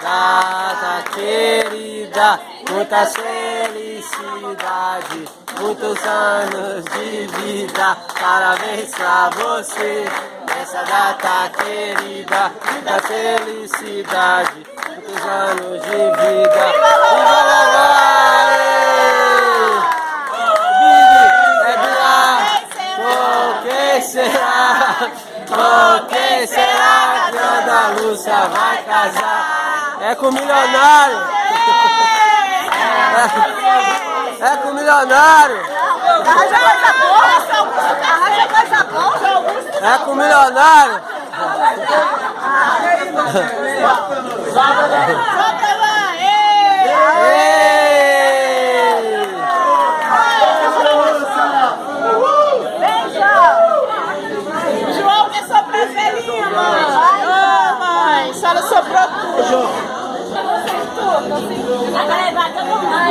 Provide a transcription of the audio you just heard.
data querida, muita felicidade, muitos anos de vida, parabéns pra você. Nessa data querida, muita felicidade, muitos anos de vida. Viva Por que será? Por que será que Ana Lúcia vai casar? É com milionário! É com milionário! É com milionário! João, que é sua preferida, mãe. Ô, mãe, a senhora soprou tudo. Agora vai todo mundo.